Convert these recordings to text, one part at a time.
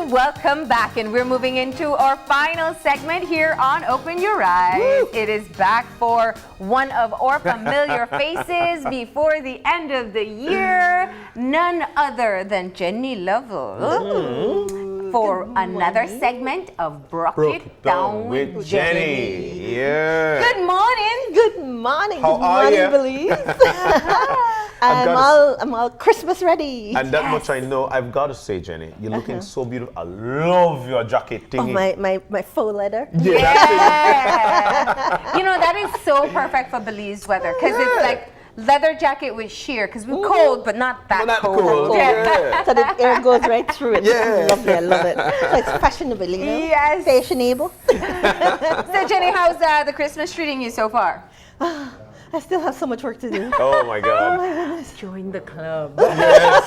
welcome back, and we're moving into our final segment here on Open Your Eyes. Woo! It is back for one of our familiar faces before the end of the year, none other than Jenny Lovell, for another segment of Bruk It Down with Jenny. Yeah. Good morning. Good morning. How are you? Belize. I'm all Christmas ready. And that much I know. I've got to say, Jenny, you're looking so beautiful. I love your jacket thingy. Oh, my faux leather. Yeah. You know, that is so perfect for Belize weather, because it's like leather jacket with sheer, because we're cold, but not that cold. Yeah. So the air goes right through it. Yeah. Lovely, I love it. So it's fashionable, you know? Yes. Fashionable. So Jenny, how's the Christmas treating you so far? I still have so much work to do. Oh my God. Oh my goodness. Join the club. Yes.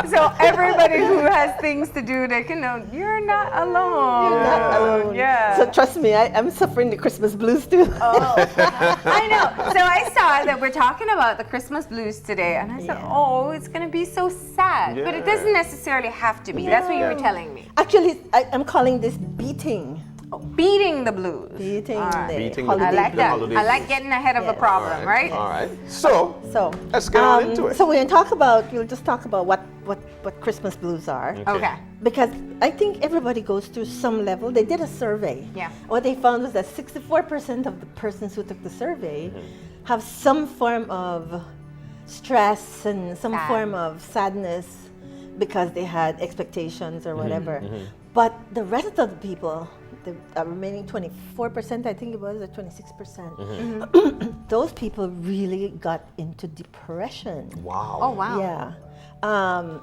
So everybody who has things to do, they can know you're not alone. You're not alone. Yeah. So trust me, I'm suffering the Christmas blues too. Oh, I know. So I saw that we're talking about the Christmas blues today, and I said, oh, it's going to be so sad. But it doesn't necessarily have to be. That's what you were telling me. Actually, I'm calling this beating. Beating the blues. Beating All right. the I like that. holiday I like blues. getting ahead of a problem, right? All right. So let's get on into it. So we'll just talk about what Christmas blues are. Okay. Because I think everybody goes through some level. They did a survey. Yeah. What they found was that 64% of the persons who took the survey have some form of stress and some form of sadness because they had expectations or whatever. But the rest of the people, the remaining 24%, I think it was, or 26%, those people really got into depression. Wow. Oh, wow. Yeah.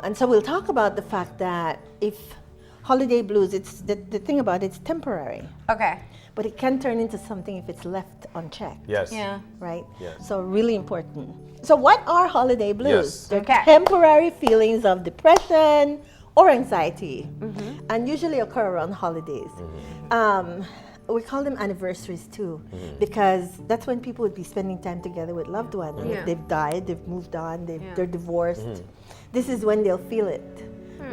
And so we'll talk about the fact that if holiday blues, it's the thing about it's temporary, Okay. but it can turn into something if it's left unchecked. Yes. Yeah. Right? Yes. So really important. So what are holiday blues? Yes. They're Okay. temporary feelings of depression or anxiety, and usually occur around holidays. We call them anniversaries too, because that's when people would be spending time together with loved ones. And if they've died, they've moved on, they're divorced. This is when they'll feel it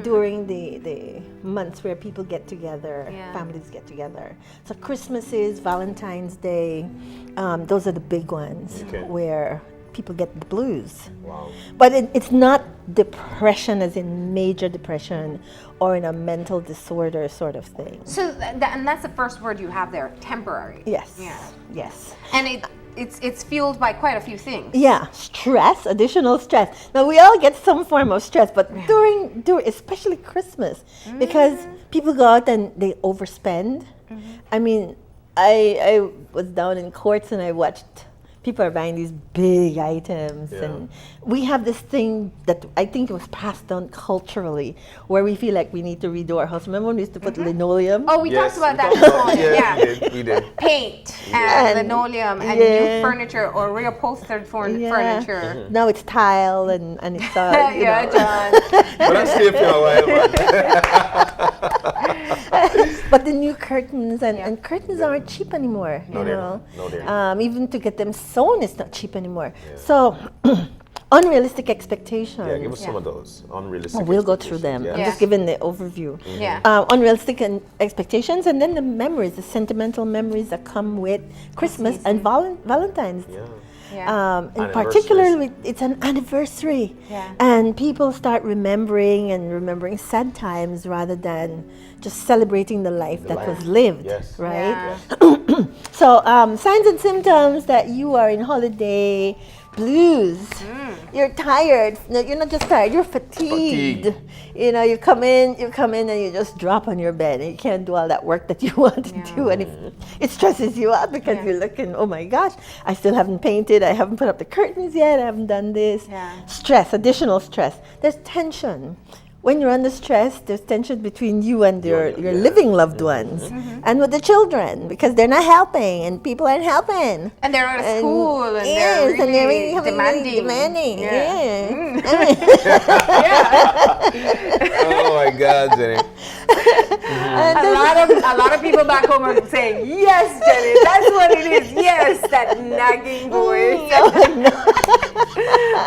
during the months where people get together, families get together. So Christmases, Valentine's Day, those are the big ones where people get the blues. Wow. But it's not depression as in major depression or in a mental disorder sort of thing. So and that's the first word you have there, temporary. Yes. Yeah. Yes. And it's fueled by quite a few things. Yeah, stress, additional stress. Now we all get some form of stress, but during especially Christmas, because people go out and they overspend. I mean, I was down in courts and I watched people are buying these big items, and we have this thing that I think it was passed down culturally, where we feel like we need to redo our house. Remember when we used to put linoleum? Oh, we talked about that talked this about- morning. Yeah. We did. Paint and linoleum and new furniture or reupholstered furniture. Now it's tile and it's you Yeah, know. John. But I'm staying for a while. But the new curtains and curtains aren't cheap anymore. No, you they're know? not. No, they're not. Even to get them sewn is not cheap anymore. So unrealistic expectations. Yeah, give us some of those unrealistic. We'll go through them. expectations. I'm just giving the overview. Yeah. Unrealistic expectations, and then the memories, the sentimental memories that come with Christmas and Valentine's. Yeah. Yeah. In particular, it's an anniversary, and people start remembering sad times rather than just celebrating the life that was lived. Yes. Right. Yeah. So signs and symptoms that you are in holiday blues. You're tired. No, you're not just tired. You're fatigued. You know, you come in and you just drop on your bed and you can't do all that work that you want to do, and it stresses you out because you're looking, oh my gosh, I still haven't painted. I haven't put up the curtains yet. I haven't done this. Yeah. Stress, additional stress. There's tension. When you're under stress, there's tension between you and your living loved ones and with the children, because they're not helping and people aren't helping. And they're out of school and they're really demanding. Yeah. Oh my God, Jenny. A lot of people back home are saying, yes, Jenny, that's what it is. Yes, that nagging voice.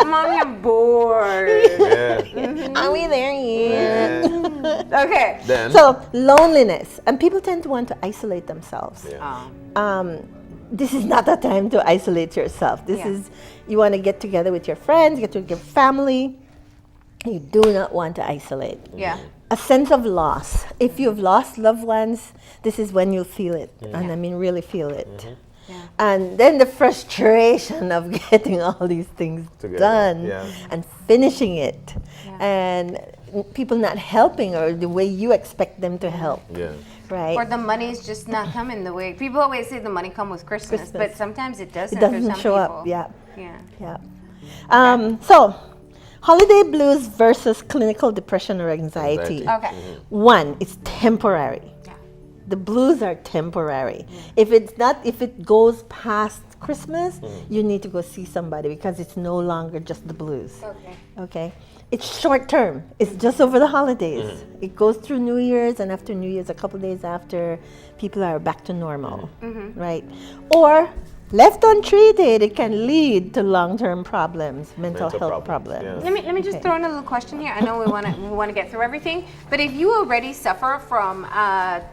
Mommy, I'm bored. Yeah. Are we there yet? Okay. Then. So loneliness, and people tend to want to isolate themselves. Yeah. This is not a time to isolate yourself. This Yeah. is, you want to get together with your friends, get together with your family. You do not want to isolate. Yeah. A sense of loss. If you've lost loved ones, this is when you feel it, and I mean really feel it. Yeah. And then the frustration of getting all these things Together, done yeah. and finishing it, Yeah. and people not helping or the way you expect them to help. Yeah. Right? Or the money's just not coming the way people always say the money come with Christmas, but sometimes it doesn't. It for doesn't some show people. up. Yeah. Yeah. Yeah. So, holiday blues versus clinical depression or anxiety. Anxiety. Okay. One, it's temporary. Yeah. The blues are temporary. If it goes past Christmas, you need to go see somebody because it's no longer just the blues. Okay. Okay? It's short term. It's just over the holidays. It goes through New Year's, and after New Year's, a couple days after, people are back to normal, right? Or left untreated, it can lead to long-term problems, mental health problems. yeah. Let me just throw in a little question here. I know we want to get through everything, but if you already suffer from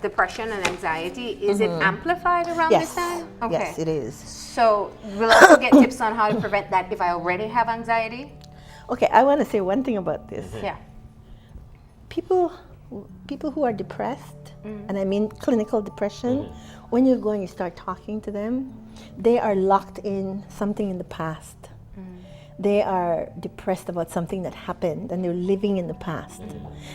depression and anxiety, is it amplified around Yes. this time? Okay. Yes, it is. So we'll also get tips on how to prevent that if I already have anxiety. Okay, I want to say one thing about this. Yeah. People who are depressed, and I mean clinical depression, when you go and you start talking to them, they are locked in something in the past. They are depressed about something that happened, and they're living in the past.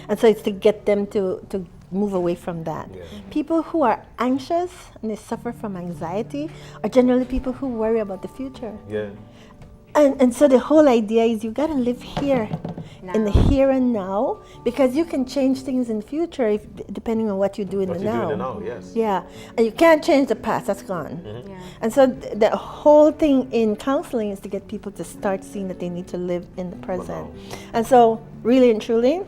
And so it's to get them to move away from that. People who are anxious and they suffer from anxiety are generally people who worry about the future. Yeah. And so the whole idea is you got to live here, in the here and now, because you can change things in the future if, depending on what you do in What the you now. do in the now, yes. Yeah, and you can't change the past, that's gone. Yeah. And so the whole thing in counseling is to get people to start seeing that they need to live in the present. And so really and truly,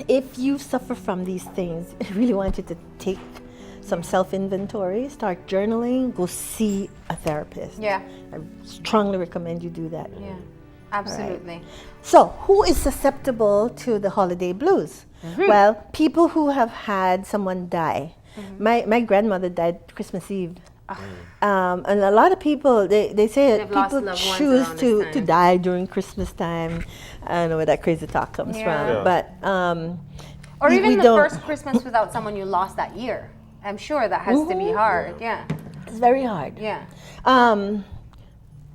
if you suffer from these things, I really want you to take some self-inventory, start journaling, go see a therapist. Yeah. I strongly recommend you do that. Yeah. Absolutely. So, who is susceptible to the holiday blues? Well, people who have had someone die. My grandmother died Christmas Eve. And a lot of people, they say They've that lost people loved ones choose around to this time. die during Christmas time. I don't know where that crazy talk comes Yeah. from. Yeah. But Or we even the don't- first Christmas without someone you lost that year. I'm sure that has to be hard. Yeah. it's very hard. Yeah.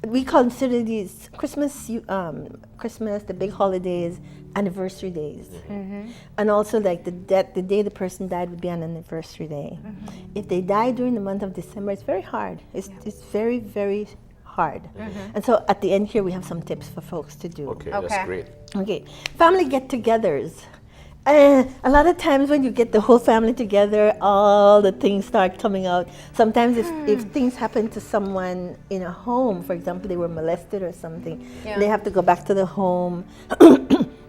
We consider these Christmas, the big holidays, anniversary days, and also like the day the person died would be an anniversary day. If they die during the month of December, it's very hard. It's very, very hard. And so at the end here, we have some tips for folks to do. Okay, Okay. that's great. Okay, family get-togethers. A lot of times when you get the whole family together, all the things start coming out. Sometimes if things happen to someone in a home, for example, they were molested or something, Yeah. they have to go back to the home.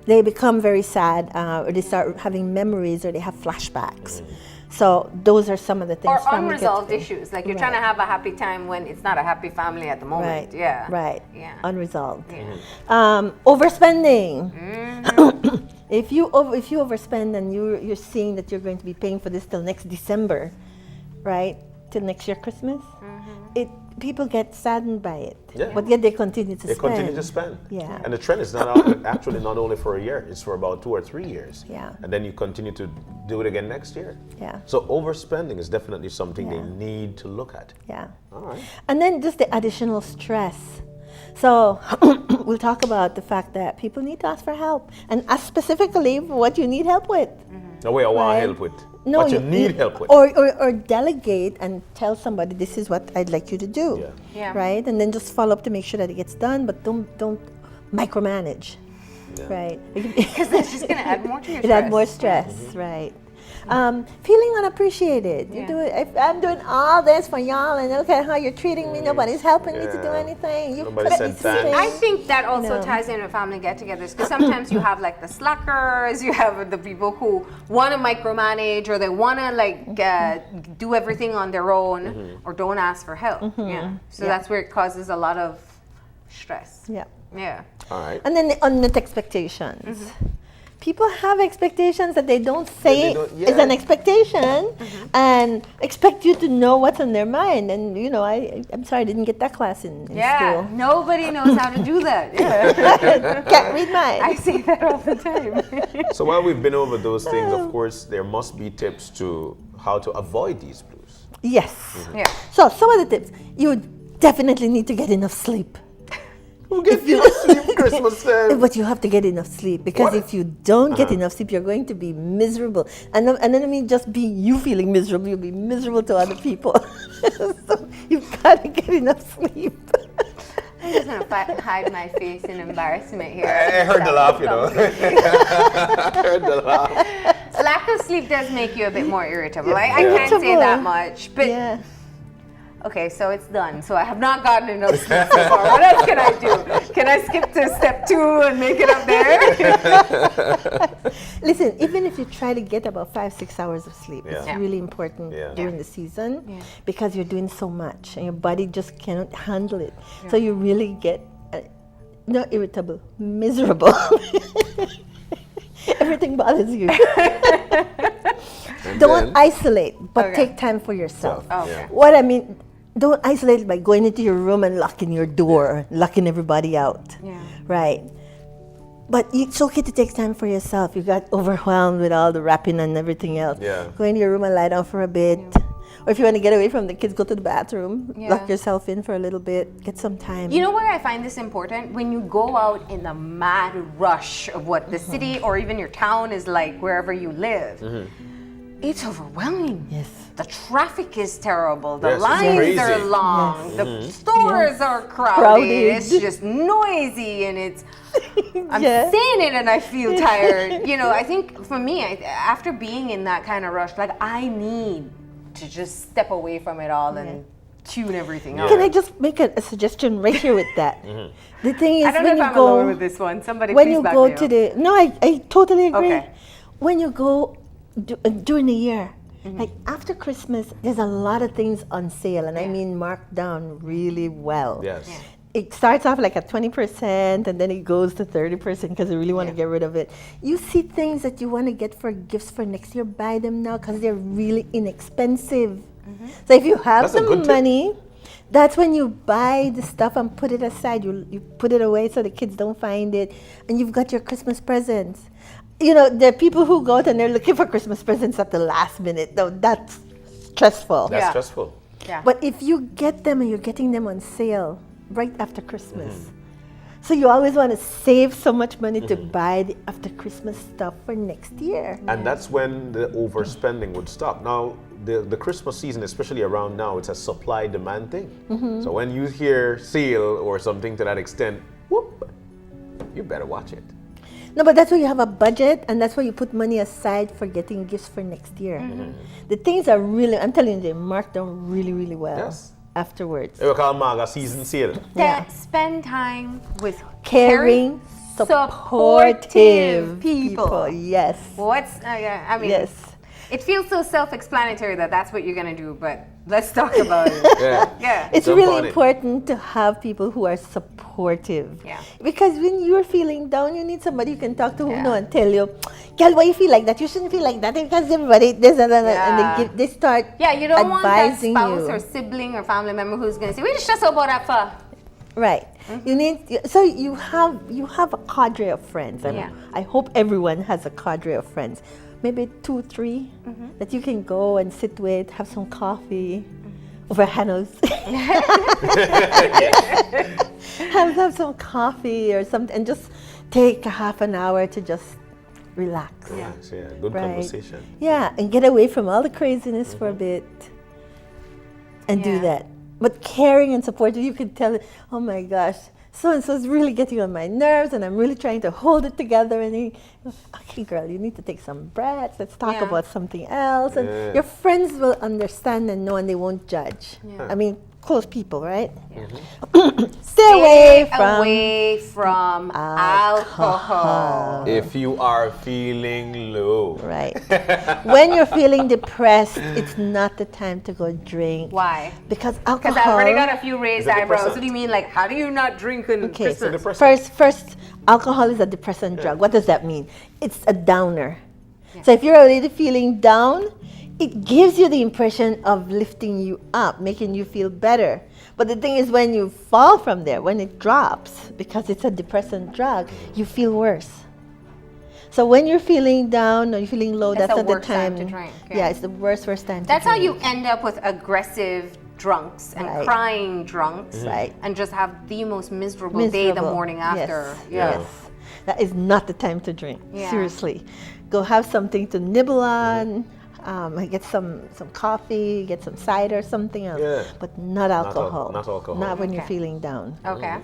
They become very sad, or they start having memories, or they have flashbacks. So those are some of the things. Or family unresolved get-together. issues. Like you're trying to have a happy time when it's not a happy family at the moment. Right. Yeah. Right. Yeah. Unresolved. Yeah. Overspending. If you overspend and you're seeing that you're going to be paying for this till next December, right? Till next year Christmas, people get saddened by it. Yeah. But yet they continue to They spend. continue to spend. Yeah. And the trend is not actually not only for a year, it's for about 2 or 3 years. Yeah. And then you continue to do it again next year. Yeah. So overspending is definitely something Yeah. they need to look at. Yeah. All right. And then just the additional stress. So we'll talk about the fact that people need to ask for help and ask specifically for what you need help with. The way I want Right. help with. What you need help with. Or delegate and tell somebody this is what I'd like you to do. Yeah. Yeah. Right? And then just follow up to make sure that it gets done, but don't micromanage. Yeah. Right? Because that's just going to add more to your It stress. adds more stress, right? Feeling unappreciated. You Yeah. do it. If I'm doing all this for y'all, and look at how you're treating me. Nobody's helping me to do Yeah. anything. You Nobody put said me to thanks. sleep. I think that also No. ties in with family get-togethers because sometimes you have like the slackers, you have the people who want to micromanage or they want to like do everything on their own or don't ask for help. Yeah, so Yeah. that's where it causes a lot of stress. Yeah. Yeah. All right. And then the unmet expectations. people have expectations that they don't say Yeah. is an expectation, and expect you to know what's on their mind. And you know, I'm sorry, I didn't get that class in school. Nobody knows how to do that. Yeah. Can't read mine. I say that all the time. So while we've been over those things, of course, there must be tips to how to avoid these blues. Yes. Yeah. So some of the tips: you definitely need to get enough sleep. Who gets enough sleep Christmas time? But you have to get enough sleep, because if you don't get enough sleep, you're going to be miserable. And then I mean, just be you feeling miserable, you'll be miserable to other people. So you've got to get enough sleep. I'm just going to hide my face in embarrassment here. I heard the laugh, you know. I heard the laugh. Lack of sleep does make you a bit more irritable. I Yeah. can't say that much. But Yeah. okay, so it's done. So I have not gotten enough sleep so far. What else can I do? Can I skip to step 2 and make it up there? Listen, even if you try to get about 5-6 hours of sleep, it's Yeah. really important during the season, because you're doing so much and your body just cannot handle it. So you really get not irritable, miserable. Everything bothers you. Don't isolate, but take time for yourself. Okay. What I mean, don't isolate by going into your room and locking your door, locking everybody out. Yeah. Right. But it's okay to take time for yourself. You got overwhelmed with all the wrapping and everything else. Yeah. Go into your room and lie down for a bit. Or if you want to get away from the kids, go to the bathroom, lock yourself in for a little bit, get some time. You know where I find this important? When you go out in the mad rush of what the city or even your town is like, wherever you live. It's overwhelming. Yes. The traffic is terrible. The Yes, it's lines crazy. are long. The stores are crowded. Crowded. It's just noisy, and it's. I'm Yeah. saying it, and I feel tired. You know, I think for me, after being in that kind of rush, like I need to just step away from it all and tune everything out. Can I just make a suggestion right here with that? The thing is, I don't know when if you I'm go, alone with this one. Somebody when please you back go me to up. the, no, I totally agree. Okay. When you go during the year, like after Christmas, there's a lot of things on sale, and I mean marked down really well. Yes. It starts off like at 20%, and then it goes to 30% because they really want to get rid of it. You see things that you want to get for gifts for next year, buy them now because they're really inexpensive. So if you have That's a good the tip. money, that's when you buy the stuff and put it aside. You put it away so the kids don't find it, and you've got your Christmas presents. You know, there are people who go out and they're looking for Christmas presents at the last minute. No, that's stressful. That's Yeah. stressful. Yeah. But if you get them and you're getting them on sale right after Christmas, so you always want to save so much money to buy the after Christmas stuff for next year. And that's when the overspending would stop. Now, the Christmas season, especially around now, it's a supply-demand thing. So when you hear sale or something to that extent, whoop, you better watch it. No, but that's where you have a budget, and that's where you put money aside for getting gifts for next year. The things are really, I'm telling you, they mark down really, really well Yes. afterwards. It will call Maga season sale. Spend time with Caring, supportive people. Yes. What's I mean, Yes. it feels so self-explanatory that that's what you're gonna do, but let's talk about it. Yeah. Yeah. It's Jump on really it. important to have people who are supportive. Yeah. Because when you're feeling down, you need somebody you can talk to who Yeah. know and tell you, girl, why you feel like that? You shouldn't feel like that because everybody this and that, Yeah. and they start Yeah, you don't want that advising spouse you. or sibling or family member who's gonna say, "We just about that for." Right. You need so you have a cadre of friends. And Yeah. I hope everyone has a cadre of friends. Maybe 2, 3 that you can go and sit with, have some coffee over Hanos. have some coffee or something, and just take a half an hour to just relax. Relax, yeah. Good Right. conversation. Yeah, and get away from all the craziness for a bit and do Yeah. that. But caring and supportive, you can tell, oh my gosh, so-and-so is really getting on my nerves and I'm really trying to hold it together. And he, okay, girl, you need to take some breaths. Let's talk Yeah. about something else. And Yeah. your friends will understand and know, and they won't judge. Yeah. I mean, close people, right? Stay away from alcohol. If you are feeling low. Right. When you're feeling depressed, it's not the time to go drink. Why? Because alcohol. Because I already got a few raised It's a eyebrows. depressant. What do you mean? Like, how do you not drink in Okay. Christmas? depressant. First, alcohol is a depressant drug. What does that mean? It's a downer. So if you're already feeling down, it gives you the impression of lifting you up, making you feel better. But the thing is, when you fall from there, when it drops, because it's a depressant drug, you feel worse. So when you're feeling down or you're feeling low, that's not the time to drink. Yeah, it's the worst time to drink. That's how you end up with aggressive drunks and crying drunks, and just have the most miserable day the morning after. Yes. That is not the time to drink. Seriously, go have something to nibble on. Get some coffee, get some cider, something else, but not alcohol. Not alcohol. Not when you're feeling down. Okay.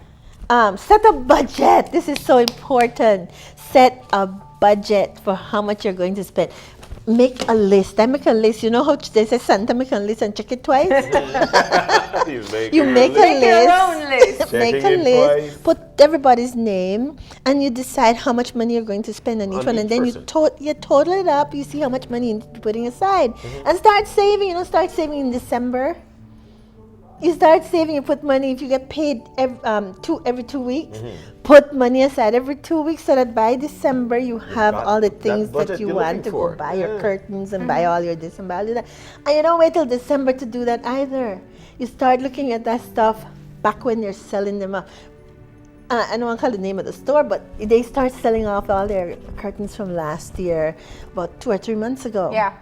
Set a budget. This is so important. Set a budget for how much you're going to spend. Make a list. I make a list. You know how they say Santa make a list and check it twice? You make a list. Your own list. Make a list. Put everybody's name, and you decide how much money you're going to spend on each one, and then you total it up. You see how much money you're putting aside, and start saving. Start saving in December. You start saving. You put money. If you get paid every 2 weeks, put money aside every 2 weeks, so that by December you have all the things that you want to go buy your curtains and buy all your this and buy all that. And you don't wait till December to do that either. You start looking at that stuff back when they're selling them up. I don't want to call the name of the store, but they start selling off all their curtains from last year, about 2 or 3 months ago. Yeah.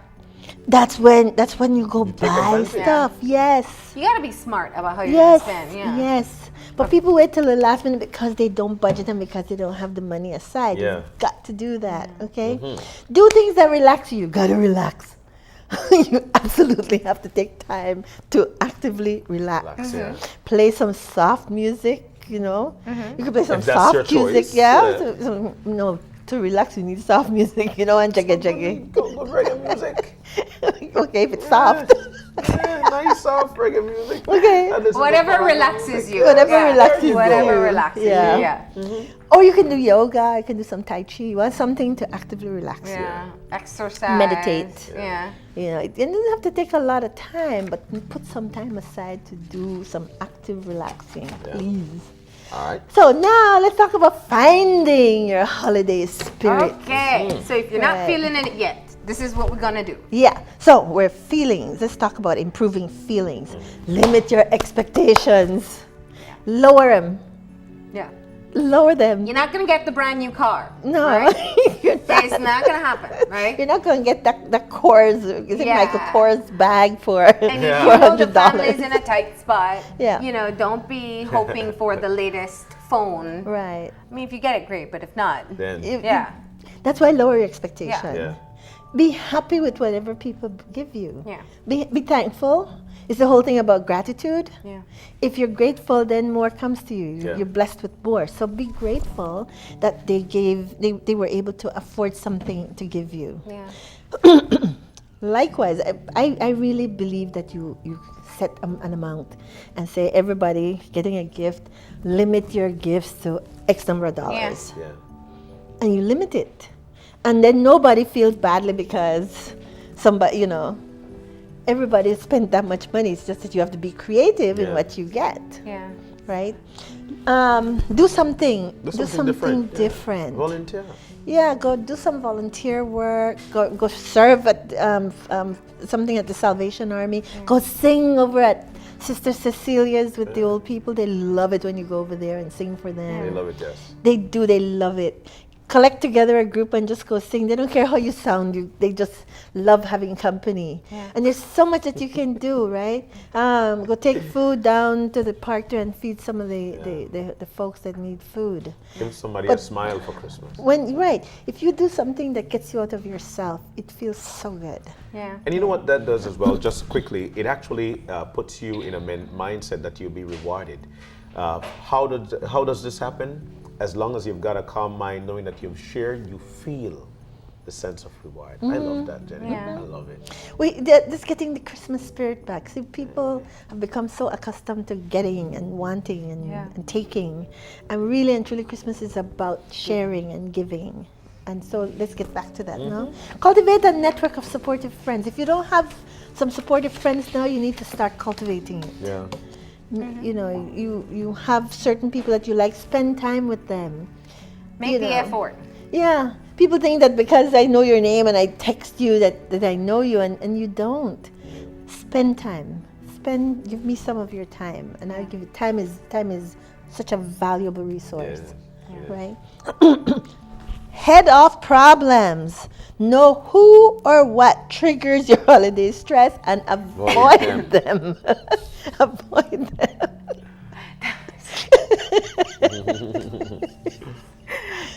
That's when you go buy stuff. Yes. You got to be smart about how you're going to spend. Yes. But people wait till the last minute because they don't budget and because they don't have the money aside. You've got to do that, okay? Do things that relax you. You got to relax. You absolutely have to take time to actively relax. Play some soft music, You could play some soft music. So, to relax, you need soft music, and jaggy. Good reggae music. Okay, if it's soft. Nice soft reggae music. Okay. Whatever relaxes you. Whatever relaxes you. Yeah. Or you can do yoga. You can do some tai chi. You want something to actively relax you. Exercise. Meditate. It doesn't have to take a lot of time, but put some time aside to do some active relaxing, please. All right. So now let's talk about finding your holiday spirit. Okay. So if you're not feeling it yet, this is what we're gonna do. Yeah. So we're feelings. Let's talk about improving feelings. Limit your expectations. Lower them. Yeah. Lower them. You're not gonna get the brand new car. No. Right? It's not gonna happen, right? You're not gonna get that Kors, Michael Kors bag for and if you know the family's in a tight spot, don't be hoping for the latest phone. Right. I mean, if you get it, great, but if not, then that's why lower your expectation. Yeah. Be happy with whatever people give you. Yeah. Be thankful. It's the whole thing about gratitude. Yeah. If you're grateful, then more comes to you. You're blessed with more. So be grateful that they were able to afford something to give you. Yeah. Likewise, I really believe that you set an amount and say, everybody getting a gift, limit your gifts to X number of dollars. Yeah. And you limit it. And then nobody feels badly because somebody, everybody spent that much money. It's just that you have to be creative in what you get. Yeah. Right? Do something. Do something different. Volunteer. Yeah, go do some volunteer work. Go serve at something at the Salvation Army. Go sing over at Sister Cecilia's with the old people. They love it when you go over there and sing for them. They love it, yes. They do. They love it. Collect together a group and just go sing. They don't care how you sound. They just love having company. Yeah. And there's so much that you can do, right? Go take food down to the park there and feed some of the folks that need food. Give somebody a smile for Christmas. If you do something that gets you out of yourself, it feels so good. Yeah. And you know what that does as well, just quickly, it actually puts you in a mindset that you'll be rewarded. How does this happen? As long as you've got a calm mind, knowing that you've shared, you feel the sense of reward. I love that, Jenny. Yeah. I love it. Just getting the Christmas spirit back. See, people have become so accustomed to getting and wanting and taking. And really and truly, Christmas is about sharing and giving. And so let's get back to that now. Cultivate a network of supportive friends. If you don't have some supportive friends now, you need to start cultivating it. Yeah. You have certain people that you like, spend time with them. Make the effort. Yeah. People think that because I know your name and I text you that I know you, and you don't. Spend time. Give me some of your time, and I'll give you time. Is such a valuable resource, right? Head off problems. Know who or what triggers your holiday stress and avoid them. Avoid them.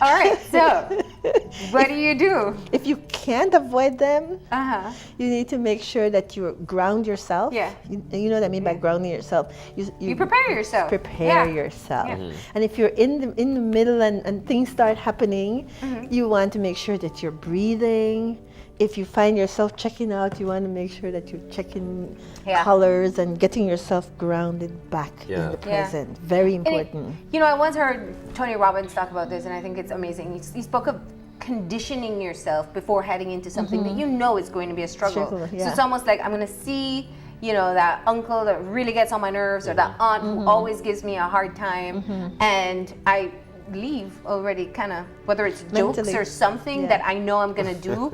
All right, so what do you do? If you can't avoid them, Uh-huh. you need to make sure that you ground yourself. Yeah. You know what I mean by grounding yourself. You prepare yourself. Prepare Yeah. yourself. Yeah. And if you're in the middle and things start happening, you want to make sure that you're breathing. If you find yourself checking out, you want to make sure that you're checking colors and getting yourself grounded back in the present. Very important. You know, I once heard Tony Robbins talk about this, and I think it's amazing. He spoke of conditioning yourself before heading into something that you know is going to be a struggle. So it's almost like I'm going to see, you know, that uncle that really gets on my nerves, or that aunt who always gives me a hard time, and I leave already kind of, whether it's jokes Mentally. or something that I know I'm going to do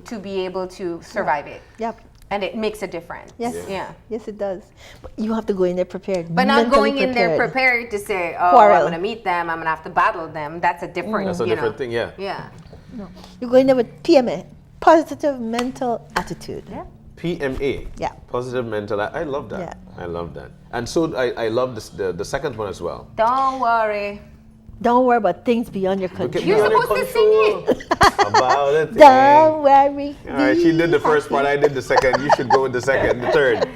to be able to survive it. Yep. And it makes a difference. Yes. Yeah. Yes, it does. But you have to go in there prepared. But not mentally going in there prepared to say, oh, Quarrel. I'm going to meet them, I'm going to have to battle them. That's a different, That's a different thing, yeah. Yeah. No. You go in there with PMA, positive mental attitude. Yeah. PMA. Yeah. Positive mental. I love that. Yeah. I love that. And so I love this, the second one as well. Don't worry. Don't worry about things beyond your control. You're supposed to sing it. About it. Don't worry. All right, she did the first part, I did the second. You should go with the second, the third.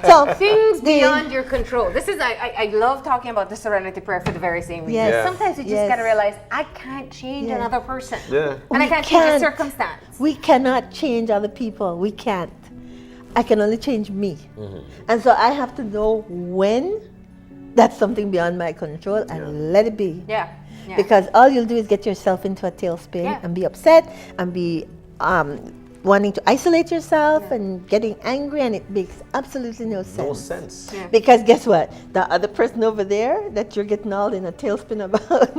So Things beyond your control. This is, I love talking about the serenity prayer for the very same reason. Yes. Yeah. Sometimes you just got to realize, I can't change another person. Yeah. And I We can't change a can't. circumstance. We cannot change other people. We can't. I can only change me. And so I have to know when that's something beyond my control and let it be. Yeah. Yeah. Because all you'll do is get yourself into a tailspin and be upset and be wanting to isolate yourself and getting angry, and it makes absolutely no sense. No sense. Yeah. Because guess what? The other person over there that you're getting all in a tailspin about,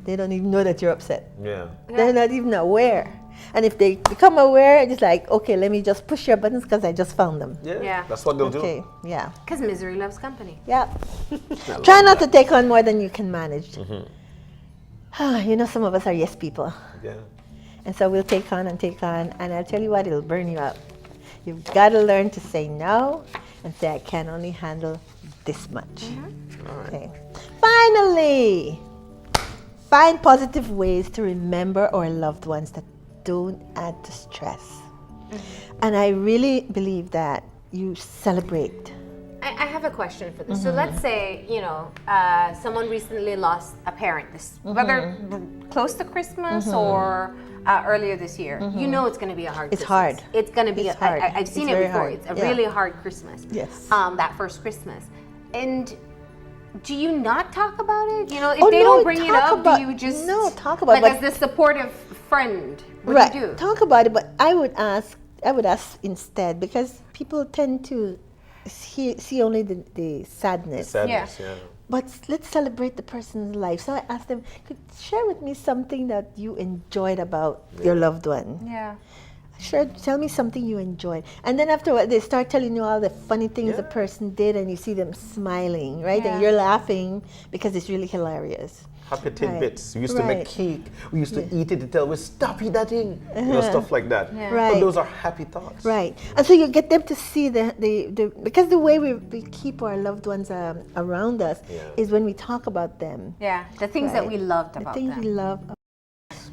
they don't even know that you're upset. Yeah. They're not even aware. And if they become aware, it's like, okay, let me just push your buttons because I just found them. Yeah. Yeah. That's what they'll Okay, yeah. Because misery loves company. Yeah. Try not to take on more than you can manage. You know, some of us are yes people. Yeah. And so we'll take on, and I'll tell you what, it'll burn you up. You've got to learn to say no and say, I can only handle this much. Okay. Finally, find positive ways to remember our loved ones that don't add to stress. And I really believe that you celebrate. I have a question for this. So let's say, you know, someone recently lost a parent, whether close to Christmas or earlier this year. You know it's going to be a hard It's Christmas. hard. It's going to be, It's hard. I've seen It's it very before. hard. It's a Yeah. really hard Christmas. Yes. That first Christmas. And do you not talk about it? You know, if Oh, they no, don't bring it talk up, about- do you just... no, talk about it, Like but- as the supportive friend, what Right. do you do? Talk about it, but I would ask instead, because people tend to see only the sadness. Sadness, yeah. But let's celebrate the person's life. So I asked them, share with me something that you enjoyed about your loved one. Yeah. Sure, tell me something you enjoyed. And then afterward, they start telling you all the funny things the person did, and you see them smiling, right? Yeah. And you're laughing because it's really hilarious. Happy tidbits. We used to Right. make cake. We used to eat it until we stop eat that thing. You know, stuff like that. Yeah. Right. But those are happy thoughts. Right. And so you get them to see the because the way we keep our loved ones around us is when we talk about them. Yeah. The things that Right. we loved The about things them. we love.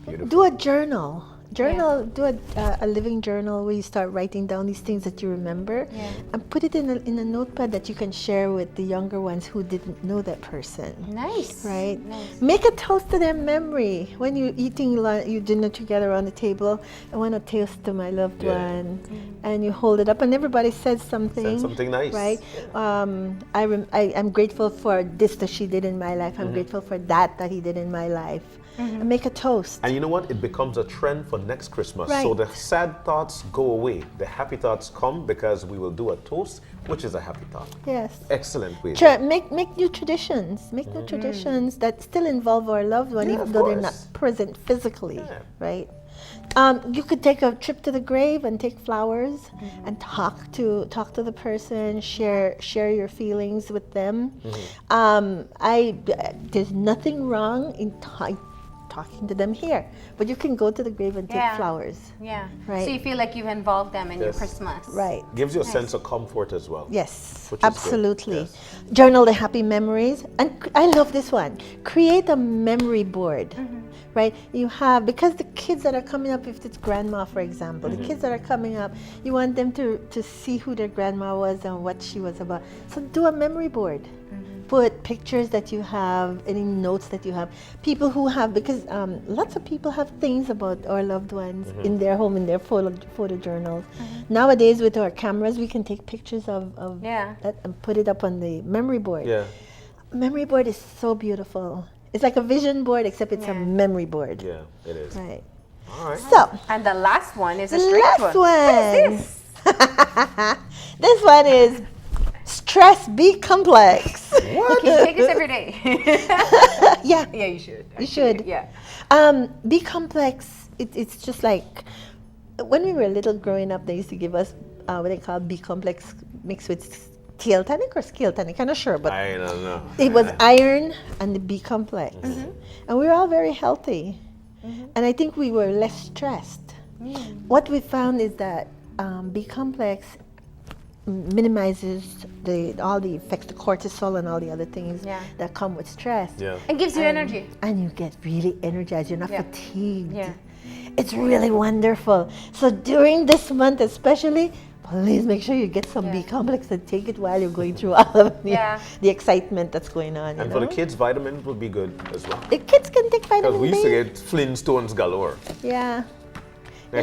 Beautiful. Do a journal. Do a living journal where you start writing down these things that you remember, and put it in a notepad that you can share with the younger ones who didn't know that person. Nice. Right? Nice. Make a toast to their memory. When you're eating your dinner together on the table, I want to toast to my loved one. And you hold it up, and everybody says something. Said something nice. Right? I'm grateful for this that she did in my life. I'm grateful for that he did in my life. and make a toast. And you know what? It becomes a trend for next Christmas. Right. So the sad thoughts go away. The happy thoughts come because we will do a toast, which is a happy thought. Yes. Excellent way. Make new traditions. Make new traditions that still involve our loved one, Yeah, even of though they're not course. present physically, Yeah. right? You could take a trip to the grave and take flowers and talk to the person, share your feelings with them. There's nothing wrong in talking to them here, but you can go to the grave and take Yeah. flowers. Yeah. Right. So you feel like you've involved them in your Yes. Christmas. Right. Gives you a sense of comfort as well. Yes, Which is good. absolutely. Yes. Journal the happy memories, and I love this one. Create a memory board, right? You have, because the kids that are coming up, if it's grandma, for example, the kids that are coming up, you want them to see who their grandma was and what she was about. So do a memory board. Put pictures that you have, any notes that you have. People who have, because lots of people have things about our loved ones in their home, in their photo journals. Nowadays, with our cameras, we can take pictures of Yeah. that and put it up on the memory board. Yeah. Memory board is so beautiful. It's like a vision board, except it's a Yeah. memory board. Yeah, it is. Right. All right. So, And the last one is a the strange last one. What one. is this? This one is stress B complex. Okay, take this every day. Yeah. Yeah, you should. You should. Yeah. B complex, it's just like when we were little growing up, they used to give us what they call B complex mixed with tail tonic or scale tonic, I'm not sure, but I don't know. it was iron and the B complex. And we were all very healthy. And I think we were less stressed. What we found is that B complex minimizes all the effects, the cortisol and all the other things Yeah. that come with stress. Yeah. It gives you energy. And you get really energized. You're not Yeah. fatigued. Yeah. It's really wonderful. So during this month especially, please make sure you get some B Yeah. complex and take it while you're going through all of Yeah. the excitement that's going on. And you for the know? kids, vitamins would be good as well. The kids can take Because vitamin we B. used to get Flintstones galore. Yeah. We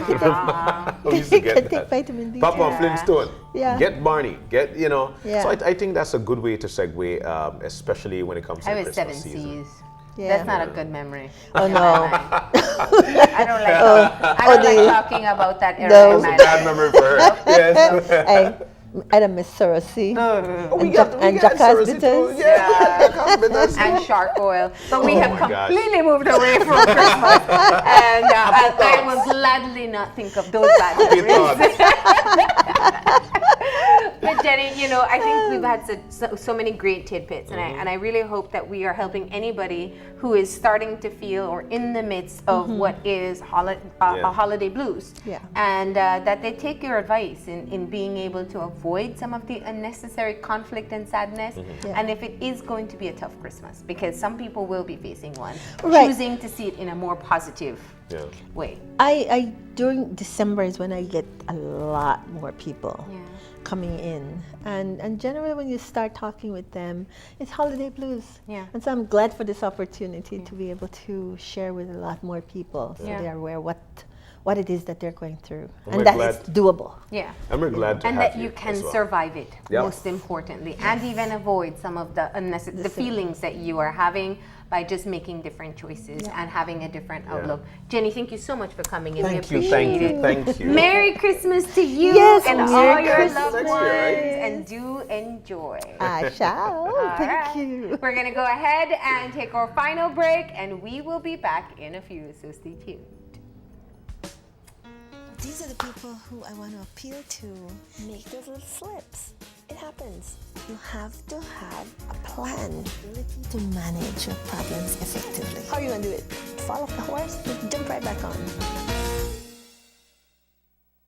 used to Can get take that. vitamin B. Papa Yeah. Flintstone. Yeah. Get Barney. Get, you know. Yeah. So I think that's a good way to segue, especially when it comes to I the was Christmas 7 season. C's. Yeah. That's not a good memory. Oh no. I don't like the- talking about that era No. in That's my a bad memory for her. Yes. I had a Miss Sorosy. We And got- Jack- we and got Jacques Saracen bitters. too. Yeah. Jacques bitters. and shark oil. But we Oh have my gosh. completely moved away from Christmas. And I will gladly not think of those bad Happy memories. thoughts. But Jenny, you know, I think we've had so many great tidbits, and I really hope that we are helping anybody who is starting to feel or in the midst of what is Yeah. a holiday blues, Yeah. and that they take your advice in being able to avoid some of the unnecessary conflict and sadness. Yeah. And if it is going to be a tough Christmas, because some people will be facing one, Right. choosing to see it in a more positive Yeah. way. I during December is when I get a lot more people Yeah. coming in, and generally when you start talking with them, it's holiday blues. Yeah. And so I'm glad for this opportunity to be able to share with a lot more people, so Yeah. they are aware what it is that they're going through, And and we're that glad- it's doable. Yeah. And we're glad to And have that you can as well. survive it, Yeah. most importantly, and even avoid some of the unnecessary feelings that you are having by just making different choices and having a different outlook. Jenny, thank you so much for coming in. We Thank you, appreciate thank you, it. thank you. Merry Christmas to you Yes, and Merry all your Christmas. loved Next ones, year, right? and do enjoy. I shall. All Thank right. you. We're gonna go ahead and take our final break, and we will be back in a few. So stay tuned. These are the people who I want to appeal to. Make those little slips. It happens. You have to have a plan. Ability to manage your problems effectively. How are you going to do it? Fall off the horse? Jump right back on.